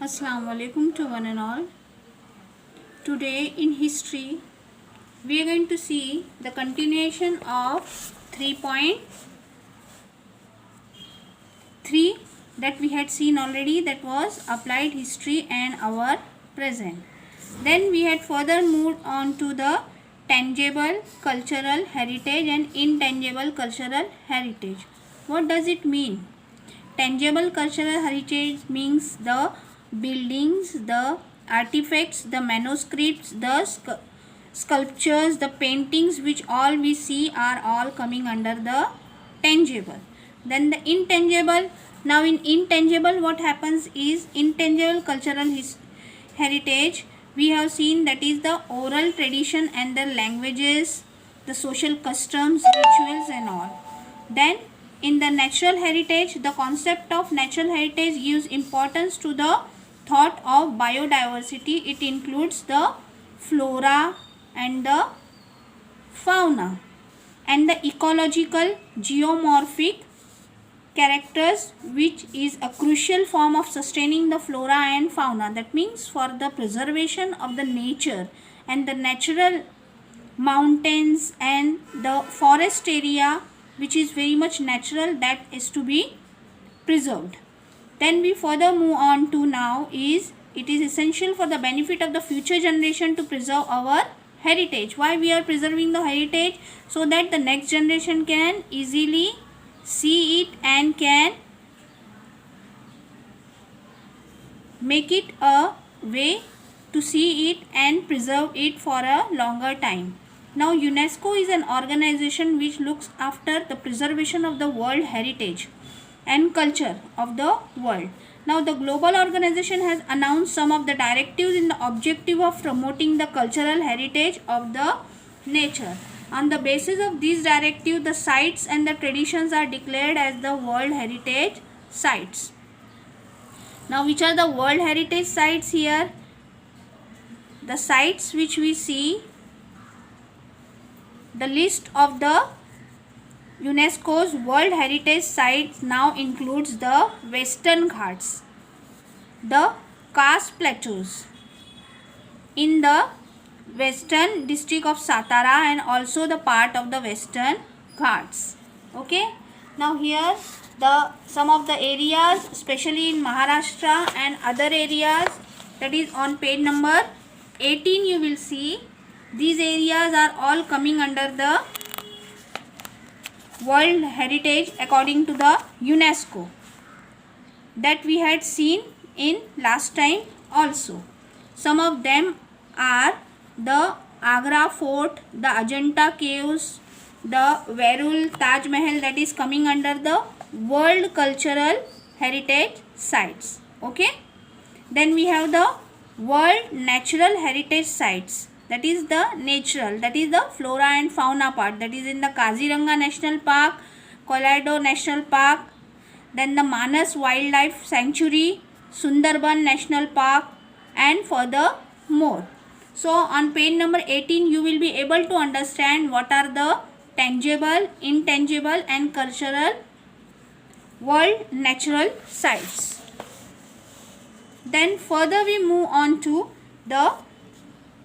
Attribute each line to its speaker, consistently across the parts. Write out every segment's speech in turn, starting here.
Speaker 1: Assalamu alaikum to one and all. Today in history we are going to see the continuation of 3.3 that we had seen already, that was applied history and our present. Then we had further moved on to the tangible cultural heritage and intangible cultural heritage. What does it mean? Tangible cultural heritage means the buildings, the artifacts, the manuscripts, the sculptures, the paintings, which all we see are all coming under the tangible. Then the intangible. Now in intangible, what happens is intangible cultural heritage we have seen, that is the oral tradition and the languages, the social customs, rituals and all. Then in the natural heritage, the concept of natural heritage gives importance to the thought of biodiversity. It includes the flora and the fauna and the ecological geomorphic characters, which is a crucial form of sustaining the flora and fauna. That means for the preservation of the nature and the natural mountains and the forest area, which is very much natural, that is to be preserved. Then we further move on to now is it is essential for the benefit of the future generation to preserve our heritage. Why we are preserving the heritage? So that the next generation can easily see it and can make it a way to see it and preserve it for a longer time. Now UNESCO is an organization which looks after the preservation of the world heritage and culture of the world. Now the global organization has announced some of the directives in the objective of promoting the cultural heritage of the nature. On the basis of these directives, the sites and the traditions are declared as the World Heritage Sites. Now which are the World Heritage Sites here? The sites which we see, the list of the UNESCO's World Heritage Sites now includes the Western Ghats, the Khas Plateaus in the Western district of Satara and also the part of the Western Ghats. Okay. Now here the some of the areas, especially in Maharashtra and other areas, that is on page number 18 you will see these areas are all coming under the World Heritage according to the UNESCO, that we had seen in last time also. Some of them are the Agra Fort, the Ajanta Caves, the Verul Taj Mahal, that is coming under the World Cultural Heritage Sites. Okay. Then we have the World Natural Heritage Sites, that is the natural, that is the flora and fauna part, that is in the Kaziranga National Park, Colorado National Park, then the Manas Wildlife Sanctuary, Sundarban National Park and further more. So on page number 18 you will be able to understand what are the tangible, intangible and cultural world natural sites. Then further we move on to the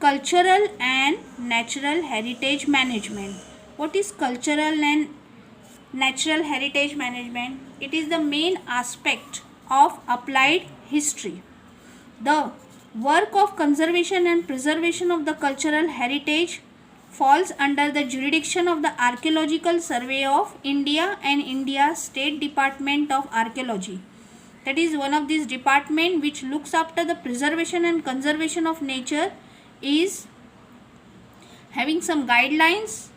Speaker 1: cultural and natural heritage management. What is cultural and natural heritage management? It is the main aspect of applied history. The work of conservation and preservation of the cultural heritage falls under the jurisdiction of the Archaeological Survey of India and India State Department of Archaeology. That is one of these department which looks after the preservation and conservation of nature, is having some guidelines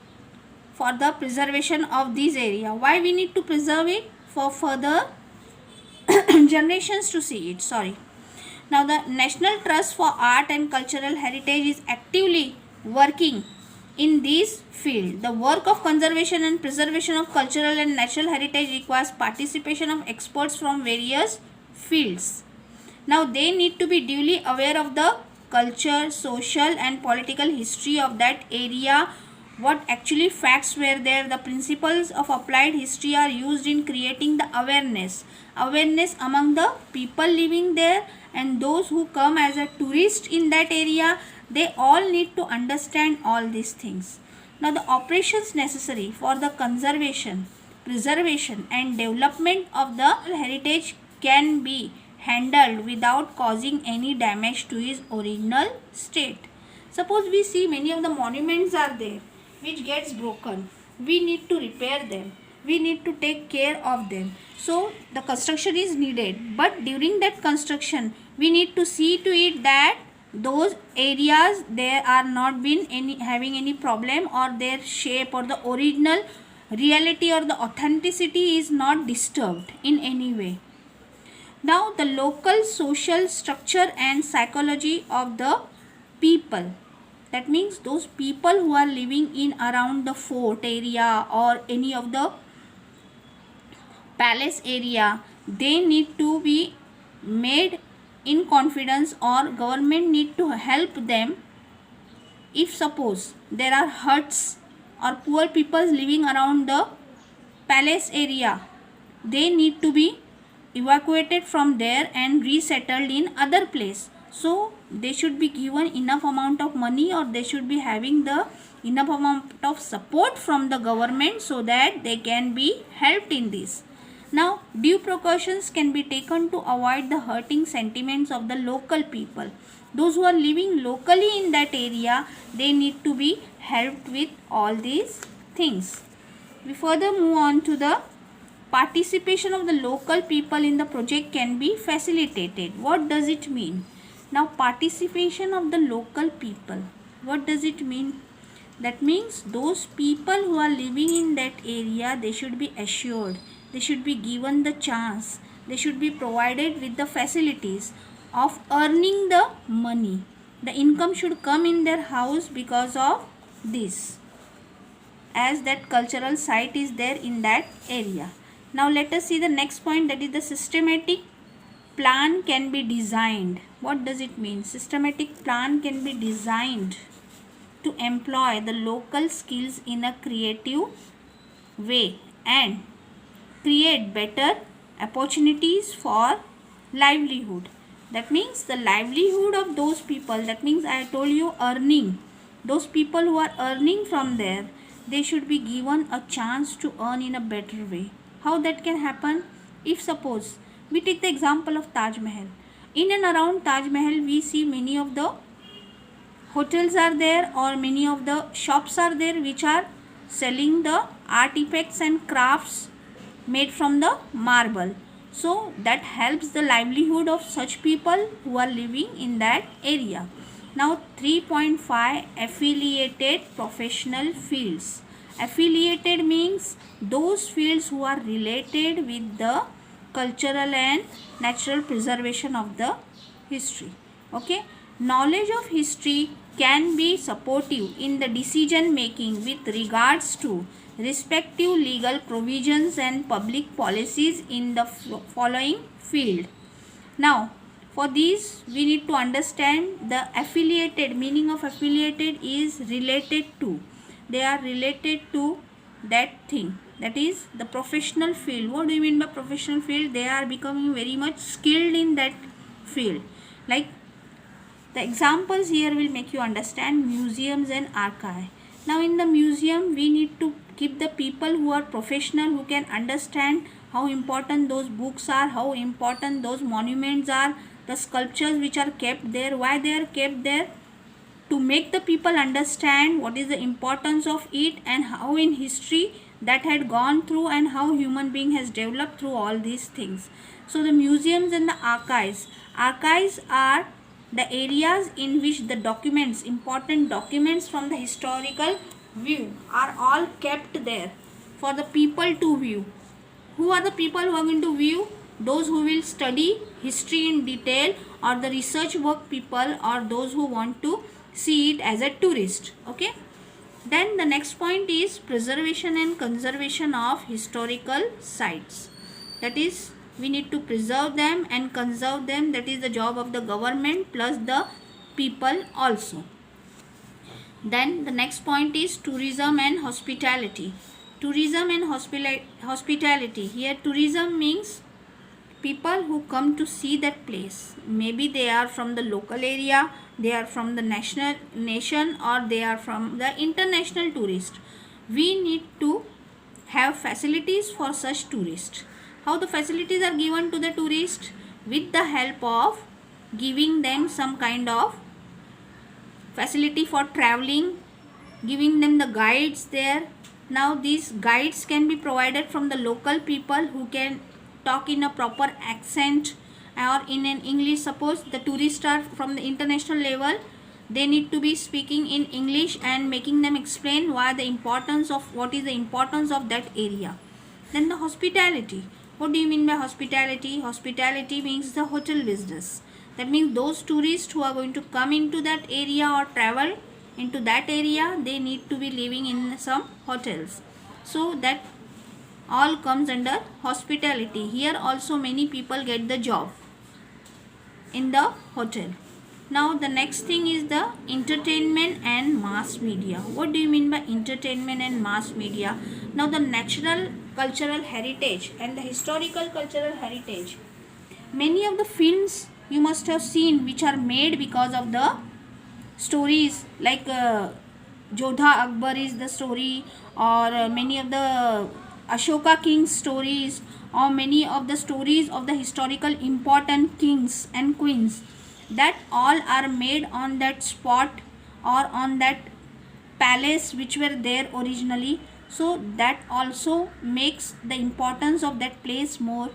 Speaker 1: for the preservation of this area. Why we need to preserve it? For further generations to see it. Now the National Trust for Art and Cultural Heritage is actively working in this field. The work of conservation and preservation of cultural and natural heritage requires participation of experts from various fields. Now they need to be duly aware of the culture, social and political history of that area what actually facts were there. The principles of applied history are used in creating the awareness among the people living there, and those who come as a tourist in that area, they all need to understand all these things. Now the operations necessary for the conservation, preservation and development of the heritage can be handled without causing any damage to its original state. Suppose we see many of the monuments are there which gets broken. We need to repair them. We need to take care of them. So the construction is needed. But during that construction, we need to see to it that those areas there are not been having any problem, or their shape or the original reality or the authenticity is not disturbed in any way. Now the local social structure and psychology of the people, that means those people who are living in around the fort area or any of the palace area, they need to be made in confidence, or government need to help them. If suppose there are huts or poor people living around the palace area, they need to be evacuated from there and resettled in other place. So they should be given enough amount of money, or they should be having the enough amount of support from the government so that they can be helped in this. Now due precautions can be taken to avoid the hurting sentiments of the local people. Those who are living locally in that area, they need to be helped with all these things. We further move on to the participation of the local people in the project can be facilitated. What does it mean? Now participation of the local people, what does it mean? That means those people who are living in that area, they should be assured, they should be given the chance, they should be provided with the facilities of earning the money. The income should come in their house because of this, as that cultural site is there in that area. Now let us see the next point, that is the systematic plan can be designed. What does it mean? Systematic plan can be designed to employ the local skills in a creative way and create better opportunities for livelihood. That means the livelihood of those people, that means I told you earning, those people who are earning from there, they should be given a chance to earn in a better way. How that can happen? If suppose we take the example of Taj Mahal. In and around Taj Mahal, we see many of the hotels are there, or many of the shops are there which are selling the artifacts and crafts made from the marble. So that helps the livelihood of such people who are living in that area. Now 3.5 affiliated professional fields. Affiliated means those fields who are related with the cultural and natural preservation of the history. Okay, knowledge of history can be supportive in the decision making with regards to respective legal provisions and public policies in the following field. Now for these we need to understand the affiliated meaning of affiliated is related to, they are related to that thing, that is the professional field. What do you mean by professional field? They are becoming very much skilled in that field. Like the examples here will make you understand museums and archive. Now in the museum we need to keep the people who are professional, who can understand how important those books are, how important those monuments are, the sculptures which are kept there, why they are kept there, to make the people understand what is the importance of it and how in history that had gone through and how human being has developed through all these things. So the museums and the archives are the areas in which the documents, important documents from the historical view are all kept there for the people to view. Who are the people who are going to view? Those who will study history in detail, or the research work people, or those who want to see it as a tourist. Okay. Then the next point is preservation and conservation of historical sites. That is, we need to preserve them and conserve them. That is the job of the government plus the people also. Then the next point is tourism and hospitality. Tourism and hospitality. Here tourism means people who come to see that place. Maybe they are from the local area, they are from the nation, or they are from the international tourist. We need to have facilities for such tourists. How the facilities are given to the tourist? With the help of giving them some kind of facility for traveling, giving them the guides there. Now these guides can be provided from the local people who can talk in a proper accent or in an English. Suppose the tourists are from the international level, they need to be speaking in English and making them explain what is the importance of that area. Then the hospitality. What do you mean by hospitality? Hospitality means the hotel business. That means those tourists who are going to come into that area or travel into that area, they need to be living in some hotels. So that all comes under hospitality. Here also many people get the job in the hotel. Now the next thing is the entertainment and mass media. What do you mean by entertainment and mass media? Now the natural cultural heritage and the historical cultural heritage. Many of the films you must have seen which are made because of the stories, like Jodha Akbar is the story, or many of the Ashoka king's stories, or many of the stories of the historical important kings and queens, that all are made on that spot or on that palace which were there originally. So that also makes the importance of that place more.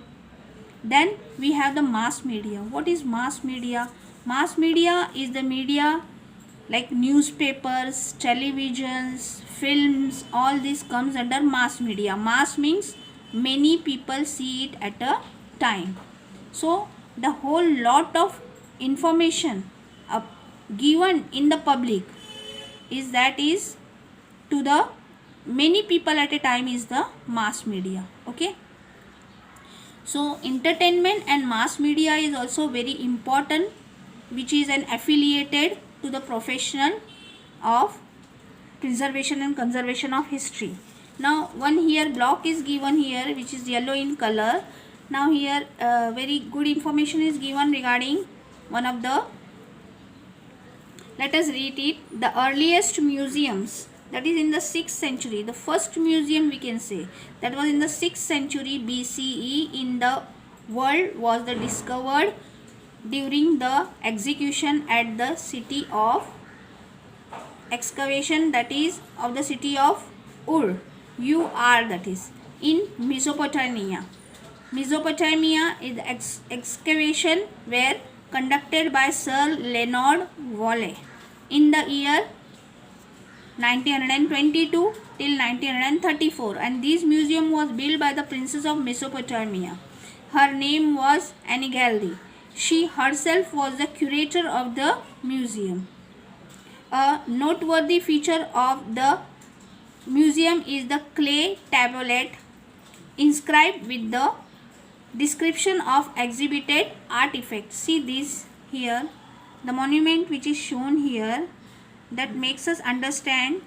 Speaker 1: Then we have the mass media. What is mass media? Mass media is the media like newspapers, televisions, films, all this comes under mass media. Mass means many people see it at a time. So the whole lot of information given in the public is to the many people at a time is the mass media. Okay. So entertainment and mass media is also very important, which is an affiliated to the profession of preservation and conservation of history. Now one here block is given here which is yellow in color. Now here very good information is given regarding one of the, let us read it, the earliest museums, that is in the 6th century. The first museum we can say that was in the 6th century BCE in the world was the discovered during the execution at the city of excavation, that is of the city of Ur, that is in Mesopotamia. Mesopotamia is the excavation were conducted by Sir Leonard Woolley in the year 1922 till 1934, and this museum was built by the princess of Mesopotamia. Her name was Anigaldi. She herself was the curator of the museum. A noteworthy feature of the museum is the clay tablet inscribed with the description of exhibited artifacts. See this here, the monument which is shown here, that makes us understand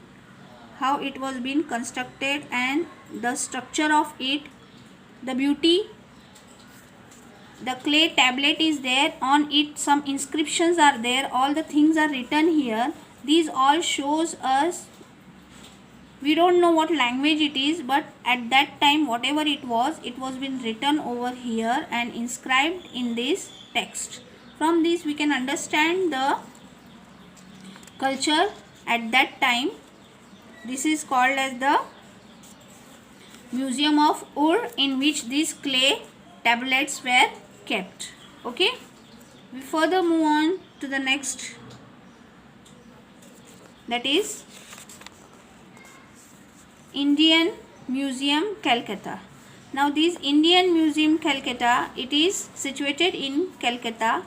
Speaker 1: how it was being constructed and the structure of it, the beauty. The clay tablet is there, on it some inscriptions are there, all the things are written here. These all shows us, we don't know what language it is, but at that time whatever it was been written over here and inscribed in this text. From this we can understand the culture at that time. This is called as the Museum of Ur, in which these clay tablets were kept. Okay, we further move on to the next, that is Indian Museum, Calcutta. Now this Indian Museum, Calcutta, it is situated in Calcutta.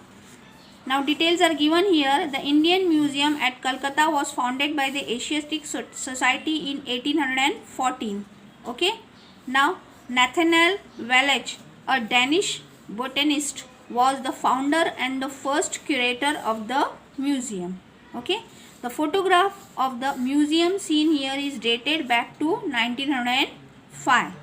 Speaker 1: Now details are given here. The Indian Museum at Calcutta was founded by the Asiatic Society in 1814. Okay. Now Nathaniel Wallach, a Danish botanist, was the founder and the first curator of the museum. Okay. The photograph of the museum seen here is dated back to 1905.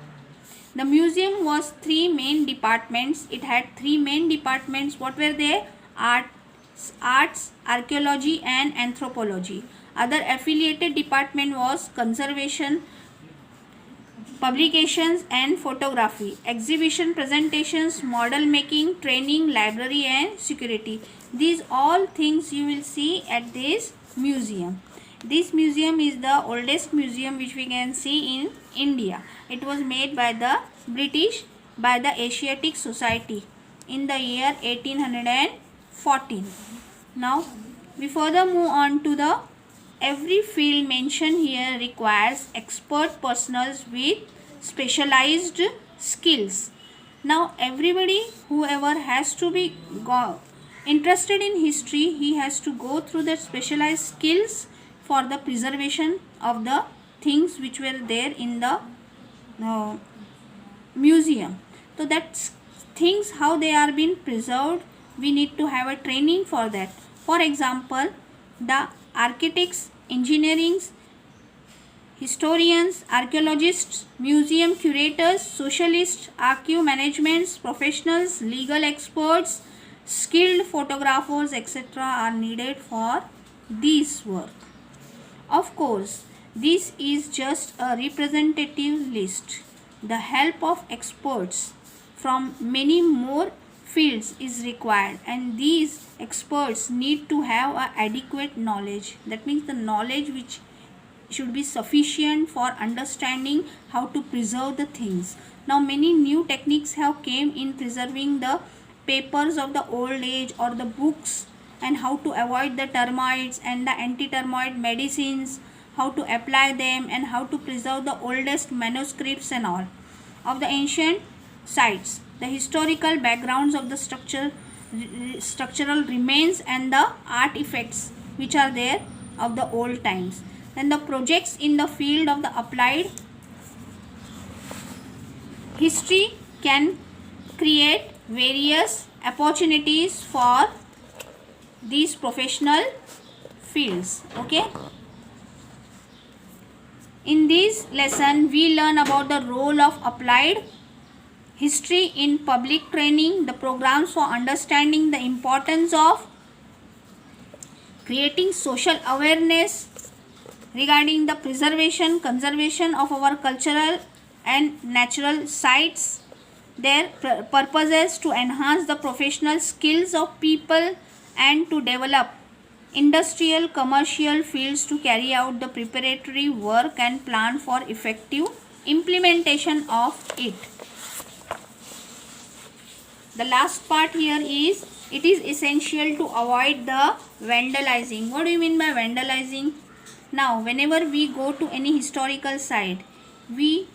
Speaker 1: The museum was three main departments. It had three main departments. What were they? Arts, archaeology and anthropology. Other affiliated department was conservation, publications and photography, exhibition, presentations, model making, training, library and security. These all things you will see at this museum. This museum is the oldest museum which we can see in India. It was made by the British, by the Asiatic Society in the year 1814. Now we further move on to the every field mentioned here requires expert personnel with specialized skills. Now everybody, whoever has to be interested in history, he has to go through the specialized skills for the preservation of the things which were there in the museum. So that things how they are being preserved, we need to have a training for that. For example, the architects, engineers, historians, archaeologists, museum curators, socialists, archive managements, professionals, legal experts, skilled photographers, etc. are needed for this work. Of course, this is just a representative list. The help of experts from many more fields is required, and these experts need to have a adequate knowledge. That means the knowledge which should be sufficient for understanding how to preserve the things. Now many new techniques have came in preserving the papers of the old age or the books, and how to avoid the termites and the anti-termite medicines, how to apply them, and how to preserve the oldest manuscripts and all of the ancient sites, the historical backgrounds of the structural remains and the artifacts which are there of the old times. Then the projects in the field of the applied history can create various opportunities for these professional fields. Okay. In this lesson, we learn about the role of applied history in public training, the programs for understanding the importance of creating social awareness regarding the preservation, conservation of our cultural and natural sites, their purposes to enhance the professional skills of people and to develop industrial commercial fields to carry out the preparatory work and plan for effective implementation of it. The last part here is, it is essential to avoid the vandalizing. What do you mean by vandalizing? Now whenever we go to any historical site, we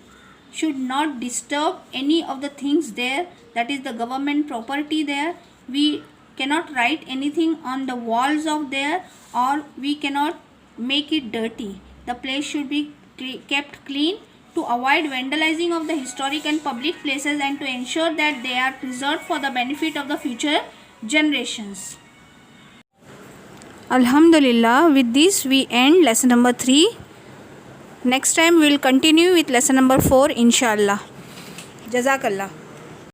Speaker 1: should not disturb any of the things there, that is the government property there. We cannot write anything on the walls of there, or we cannot make it dirty. The place should be kept clean to avoid vandalizing of the historic and public places, and to ensure that they are preserved for the benefit of the future generations. Alhamdulillah, with this we end lesson number 3. Next time we will continue with lesson number 4 inshallah. Jazakallah.